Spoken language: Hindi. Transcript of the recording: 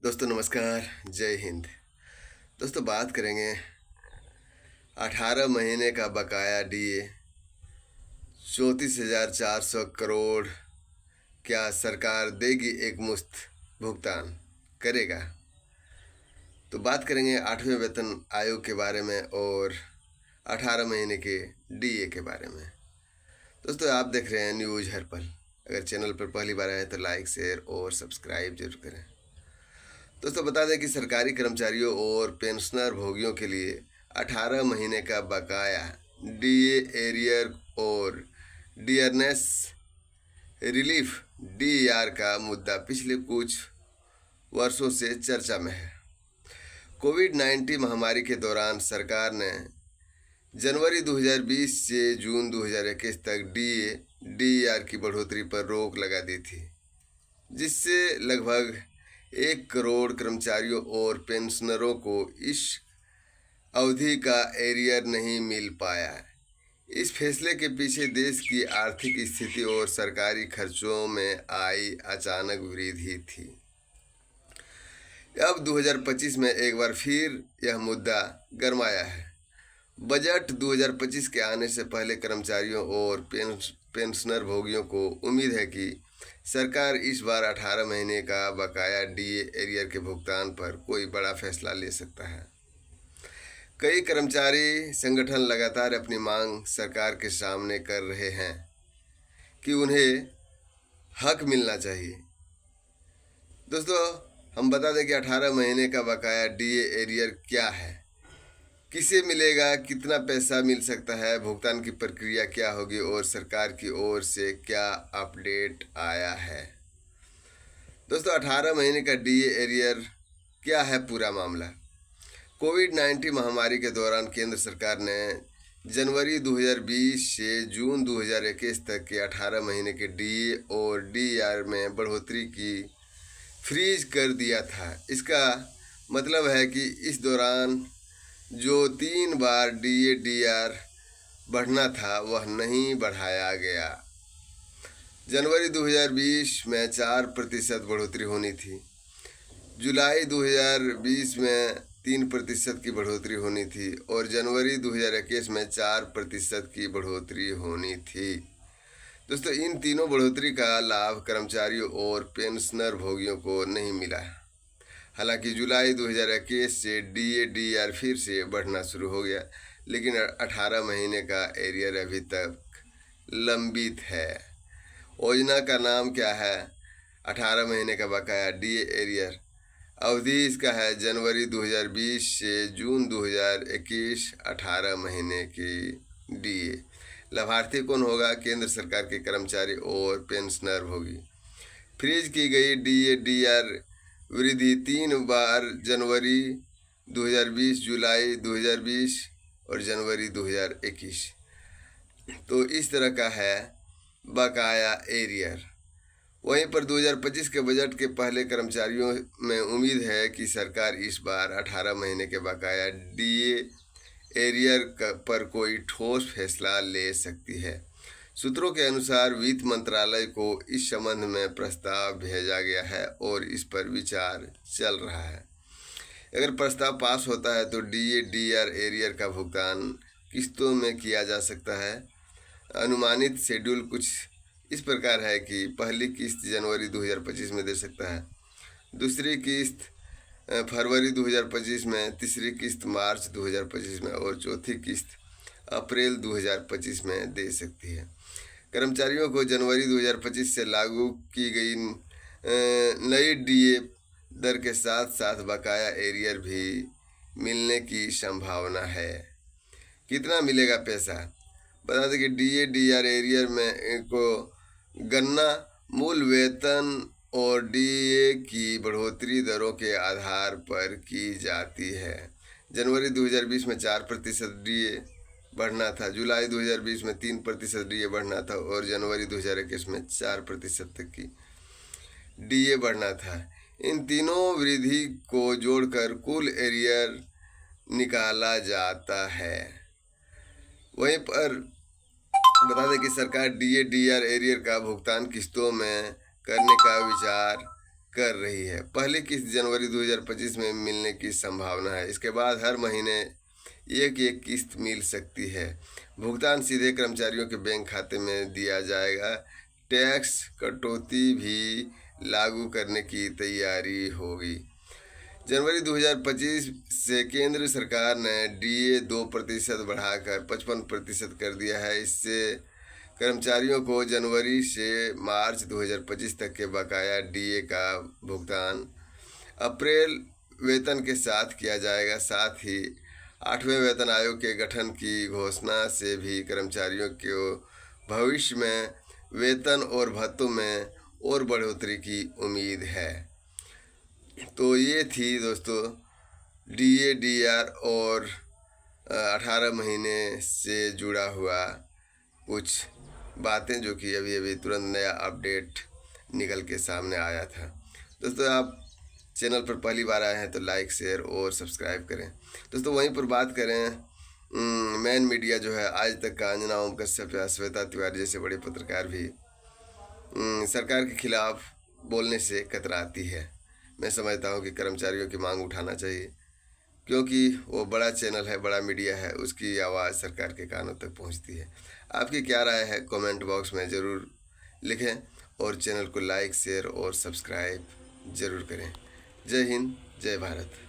दोस्तों नमस्कार, जय हिंद। दोस्तों बात करेंगे 18 महीने का बकाया डीए 34,400 करोड़ क्या सरकार देगी एक मुश्त भुगतान करेगा। तो बात करेंगे 8वें वेतन आयोग के बारे में और 18 महीने के डीए के बारे में। दोस्तों आप देख रहे हैं न्यूज़ हर पल। अगर चैनल पर पहली बार आए तो लाइक शेयर और सब्सक्राइब जरूर करें। दोस्तों बता दें कि सरकारी कर्मचारियों और पेंशनर भोगियों के लिए 18 महीने का बकाया डीए एरियर और डियरनेस रिलीफ डीआर का मुद्दा पिछले कुछ वर्षों से चर्चा में है। कोविड-19 महामारी के दौरान सरकार ने जनवरी 2020 से जून 2021 तक डीए डीआर की बढ़ोतरी पर रोक लगा दी थी, जिससे लगभग 1 करोड़ कर्मचारियों और पेंशनरों को इस अवधि का एरियर नहीं मिल पाया। इस फैसले के पीछे देश की आर्थिक स्थिति और सरकारी खर्चों में आई अचानक वृद्धि थी। अब 2025 में एक बार फिर यह मुद्दा गरमाया है। बजट 2025 के आने से पहले कर्मचारियों और पेंशनर भोगियों को उम्मीद है कि सरकार इस बार 18 महीने का बकाया डीए एरियर के भुगतान पर कोई बड़ा फैसला ले सकता है। कई कर्मचारी संगठन लगातार अपनी मांग सरकार के सामने कर रहे हैं कि उन्हें हक मिलना चाहिए। दोस्तों हम बता दें कि 18 महीने का बकाया डीए एरियर क्या है, किसे मिलेगा, कितना पैसा मिल सकता है, भुगतान की प्रक्रिया क्या होगी और सरकार की ओर से क्या अपडेट आया है। दोस्तों 18 महीने का डीए एरियर क्या है पूरा मामला। कोविड-19 महामारी के दौरान केंद्र सरकार ने जनवरी 2020 से जून 2021 तक के 18 महीने के डीए और डीआर में बढ़ोतरी की फ्रीज कर दिया था। इसका मतलब है कि इस दौरान जो 3 बार डीए डीआर बढ़ना था वह नहीं बढ़ाया गया। जनवरी 2020 में 4% बढ़ोतरी होनी थी, जुलाई 2020 में 3% की बढ़ोतरी होनी थी और जनवरी 2021 में 4% की बढ़ोतरी होनी थी। दोस्तों इन तीनों बढ़ोतरी का लाभ कर्मचारियों और पेंशनर भोगियों को नहीं मिला। हालांकि जुलाई 2021 से डीए डीआर फिर से बढ़ना शुरू हो गया, लेकिन 18 महीने का एरियर अभी तक लंबित है। योजना का नाम क्या है? 18 महीने का बकाया डीए एरियर। अवधि इसका है जनवरी 2020 से जून 2021, 18 महीने की डीए। लाभार्थी कौन होगा? केंद्र सरकार के कर्मचारी और पेंशनर होगी। फ्रीज की गई डीए डीआर वृद्धि 3 बार जनवरी 2020, जुलाई 2020 और जनवरी 2021। तो इस तरह का है बकाया एरियर। वहीं पर 2025 के बजट के पहले कर्मचारियों में उम्मीद है कि सरकार इस बार 18 महीने के बकाया डीए एरियर पर कोई ठोस फैसला ले सकती है। सूत्रों के अनुसार वित्त मंत्रालय को इस संबंध में प्रस्ताव भेजा गया है और इस पर विचार चल रहा है। अगर प्रस्ताव पास होता है तो डीए डीआर एरियर का भुगतान किस्तों में किया जा सकता है। अनुमानित शेड्यूल कुछ इस प्रकार है कि पहली किस्त जनवरी 2025 में दे सकता है, दूसरी किस्त फरवरी 2025 में, तीसरी किस्त मार्च 2025 में और चौथी किस्त अप्रैल 2025 में दे सकती है। कर्मचारियों को जनवरी 2025 से लागू की गई नई डीए दर के साथ साथ बकाया एरियर भी मिलने की संभावना है। कितना मिलेगा पैसा? बता दें कि डीए डीआर एरियर में को गणना मूल वेतन और डीए की बढ़ोतरी दरों के आधार पर की जाती है। जनवरी 2020 में 4% डीए बढ़ना था, जुलाई 2020 में 3% डीए बढ़ना था और जनवरी 2021 में 4% तक की डीए बढ़ना था। इन तीनों वृद्धि को जोड़कर कुल एरियर निकाला जाता है। वहीं पर बता दें कि सरकार डीए डीआर एरियर का भुगतान किस्तों में करने का विचार कर रही है। पहली किस्त जनवरी 2025 में मिलने की संभावना है। इसके बाद हर महीने एक एक किस्त मिल सकती है। भुगतान सीधे कर्मचारियों के बैंक खाते में दिया जाएगा। टैक्स कटौती भी लागू करने की तैयारी होगी। जनवरी 2025 से केंद्र सरकार ने डीए 2% बढ़ाकर 55% कर दिया है। इससे कर्मचारियों को जनवरी से मार्च 2025 तक के बकाया डीए का भुगतान अप्रैल वेतन के साथ किया जाएगा। साथ ही 8वें वेतन आयोग के गठन की घोषणा से भी कर्मचारियों को भविष्य में वेतन और भत्तों में और बढ़ोतरी की उम्मीद है। तो ये थी दोस्तों डीए डीआर और 18 महीने से जुड़ा हुआ कुछ बातें जो कि अभी अभी तुरंत नया अपडेट निकल के सामने आया था। दोस्तों आप चैनल पर पहली बार आए हैं तो लाइक शेयर और सब्सक्राइब करें। दोस्तों वहीं पर बात करें मैन मीडिया जो है आज तक का अंजना ओम कश्यप या श्वेता तिवारी जैसे बड़े पत्रकार भी सरकार के खिलाफ बोलने से कतराती है। मैं समझता हूँ कि कर्मचारियों की मांग उठाना चाहिए, क्योंकि वो बड़ा चैनल है, बड़ा मीडिया है, उसकी आवाज़ सरकार के कानों तक पहुँचती है। आपकी क्या राय है कमेंट बॉक्स में ज़रूर लिखें और चैनल को लाइक शेयर और सब्सक्राइब ज़रूर करें। जय हिंद, जय भारत।